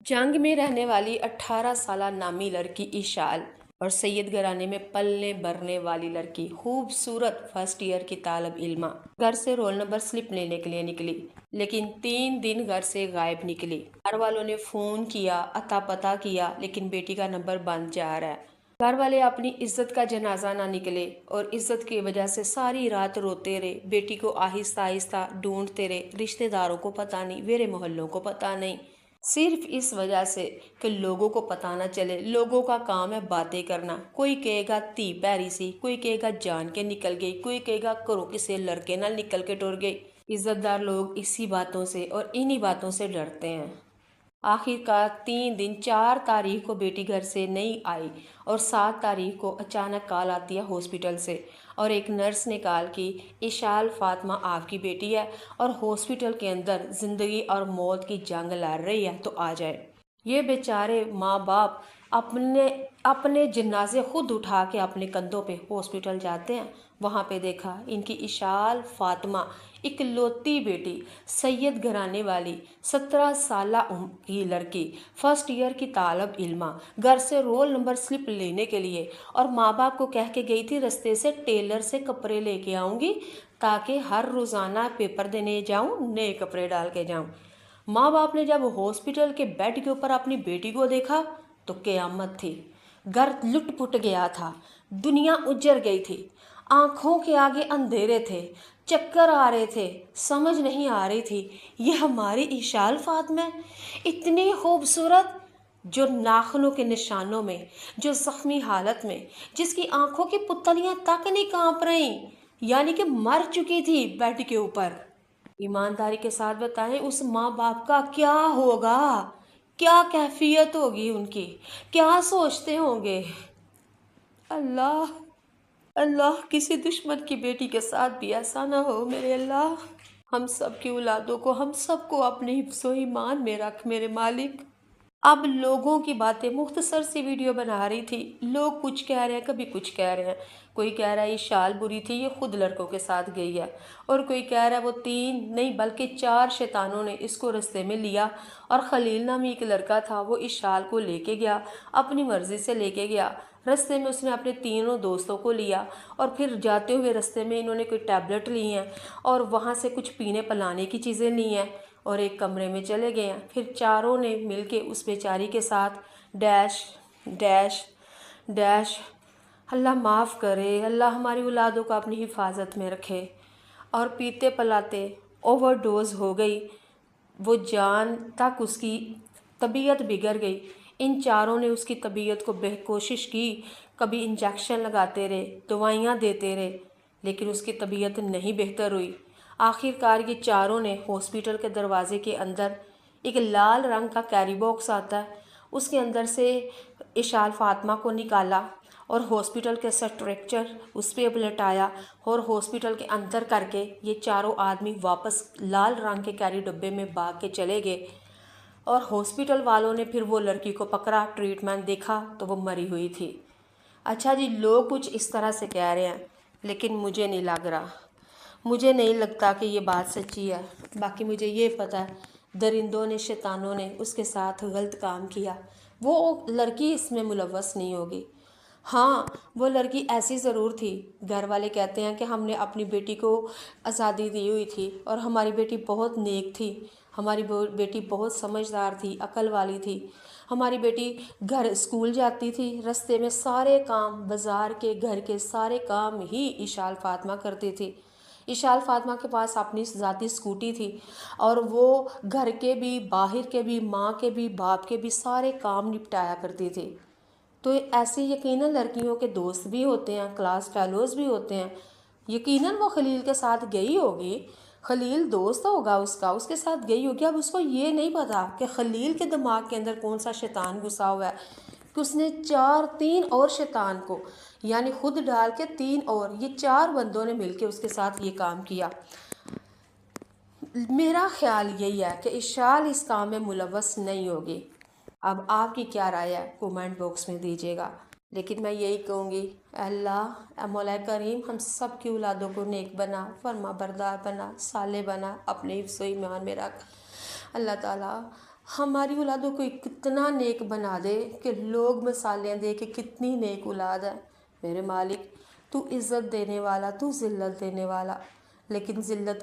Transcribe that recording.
जंग में रहने वाली 18 साल नामी लड़की इशाल और सैयद घराने में पलने भरने वाली लड़की खूबसूरत फर्स्ट ईयर की तालब इल्मा घर से रोल नंबर स्लिप लेने के लिए निकली, लेकिन 3 दिन घर से गायब निकली। घर वालों ने फोन किया, अता पता किया, लेकिन बेटी का नंबर बंद जा रहा है। घर वाले अपनी इज्जत का जनाजा ना निकले और इज्जत की वजह से सारी रात रोते रहे। बेटी को आहिस्ता आहिस्ता ढूंढते रहे, रिश्तेदारों को पता नहीं, मेरे मोहल्लों को पता नहीं, सिर्फ इस वजह से कि लोगों को पता ना चले। लोगों का काम है बातें करना। कोई कहेगा धी पैरी सी, कोई कहेगा जान के निकल गई, कोई कहेगा घरों किसी लड़के नाल निकल के टुर गई। इज्जतदार लोग इसी बातों से और इन्हीं बातों से डरते हैं। आखिरकार 3 दिन, 4 तारीख को बेटी घर से नहीं आई और 7 तारीख को अचानक कॉल आती है हॉस्पिटल से, और एक नर्स ने कॉल की, इशाल फातिमा आपकी बेटी है और हॉस्पिटल के अंदर ज़िंदगी और मौत की जंग लड़ रही है, तो आ जाए। ये बेचारे माँ बाप अपने अपने जनाजे खुद उठा के अपने कंधों पे हॉस्पिटल जाते हैं। वहाँ पे देखा इनकी इशाल फातिमा, इकलौती बेटी, सैयद घराने वाली 17 साल की लड़की, फर्स्ट ईयर की तालब इल्मा, घर से रोल नंबर स्लिप लेने के लिए और माँ बाप को कह के गई थी रास्ते से टेलर से कपड़े लेके आऊँगी ताकि हर रोज़ाना पेपर देने जाऊँ, नए कपड़े डाल के जाऊँ। माँ बाप ने जब हॉस्पिटल के बेड के ऊपर अपनी बेटी को देखा तो क़यामत थी। घर लुट पुट गया था, दुनिया उजड़ गई थी, आंखों के आगे अंधेरे थे, चक्कर आ रहे थे, समझ नहीं आ रही थी ये हमारी इशाल फातिमा इतनी खूबसूरत, जो नाखूनों के निशानों में, जो जख्मी हालत में, जिसकी आंखों की पुतलियां तक नहीं कांप रही, यानी कि मर चुकी थी बेड के ऊपर। ईमानदारी के साथ बताएं उस माँ बाप का क्या होगा, क्या कैफियत होगी उनकी, क्या सोचते होंगे। अल्लाह, अल्लाह किसी दुश्मन की बेटी के साथ भी ऐसा ना हो मेरे अल्लाह। हम सब की औलादों को, हम सबको अपने हिफ्ज़ो ईमान में रख मेरे मालिक। अब लोगों की बातें, मुख्तसर सी वीडियो बना रही थी, लोग कुछ कह रहे हैं, कभी कुछ कह रहे हैं। कोई कह रहा है ये शाल बुरी थी, ये खुद लड़कों के साथ गई है, और कोई कह रहा है वो 3 नहीं बल्कि 4 शैतानों ने इसको रास्ते में लिया और खलील नामी एक लड़का था, वो इस शाल को लेके गया, अपनी मर्ज़ी से लेके गया। रास्ते में उसने अपने तीनों दोस्तों को लिया और फिर जाते हुए रास्ते में इन्होंने कोई टैबलेट ली हैं और वहाँ से कुछ पीने पिलाने की चीज़ें ली हैं और एक कमरे में चले गए हैं। फिर चारों ने मिलके उस बेचारी के साथ डैश डैश डैश, अल्लाह माफ़ करे, अल्लाह हमारी औलादों को अपनी हिफाजत में रखे। और पीते पिलाते ओवरडोज हो गई, वो जान तक उसकी तबीयत बिगड़ गई। इन चारों ने उसकी तबीयत को कोशिश की, कभी इंजेक्शन लगाते रहे, दवाइयाँ देते रहे, लेकिन उसकी तबीयत नहीं बेहतर हुई। आखिरकार ये चारों ने हॉस्पिटल के दरवाजे के अंदर एक लाल रंग का कैरी बॉक्स आता है, उसके अंदर से इशाल फातिमा को निकाला और हॉस्पिटल के स्ट्रक्चर उस पर लटाया और हॉस्पिटल के अंदर करके ये चारों आदमी वापस लाल रंग के कैरी डब्बे में भाग के चले गए। और हॉस्पिटल वालों ने फिर वो लड़की को पकड़ा, ट्रीटमेंट देखा तो वो मरी हुई थी। अच्छा जी, लोग कुछ इस तरह से कह रहे हैं, लेकिन मुझे नहीं लग रहा, मुझे नहीं लगता कि ये बात सच्ची है। बाकी मुझे ये पता है दरिंदों ने, शैतानों ने उसके साथ गलत काम किया, वो लड़की इसमें मुलव्वस नहीं होगी। हाँ, वो लड़की ऐसी ज़रूर थी, घर वाले कहते हैं कि हमने अपनी बेटी को आज़ादी दी हुई थी और हमारी बेटी बहुत नेक थी, हमारी बेटी बहुत समझदार थी, अक्ल वाली थी। हमारी बेटी घर स्कूल जाती थी, रास्ते में सारे काम, बाज़ार के, घर के सारे काम ही इशाल फातिमा करती थी। इशाल फातिमा के पास अपनी ज़ाती स्कूटी थी और वो घर के भी, बाहर के भी, माँ के भी, बाप के भी सारे काम निपटाया करती थी। तो ऐसी यकीनन लड़कियों के दोस्त भी होते हैं, क्लास फेलोज़ भी होते हैं। यकीनन वो खलील के साथ गई होगी, खलील दोस्त होगा उसका, उसके साथ गई होगी। अब उसको ये नहीं पता कि खलील के दिमाग के अंदर कौन सा शैतान घुसा हुआ है कि उसने 3 और शैतान को, यानी खुद डाल के 3 और, ये 4 बंदों ने मिलकर उसके साथ ये काम किया। मेरा ख्याल यही है कि इशाल इस काम में मुलव्वस नहीं होगी। अब आपकी क्या राय है कमेंट बॉक्स में दीजिएगा। लेकिन मैं यही कहूँगी, अल्लाह मौला करीम हम सब की औलादों को नेक बना, फरमा बरदार बना, साले बना, अपने हिफ्ज़ो ईमान में रख। अल्लाह ताला ہماری اولادوں کو کتنا نیک بنا دے کہ لوگ مثالیں دے کہ کتنی نیک اولاد ہے۔ میرے مالک تو عزت دینے والا، تو ذلت دینے والا، لیکن ذلت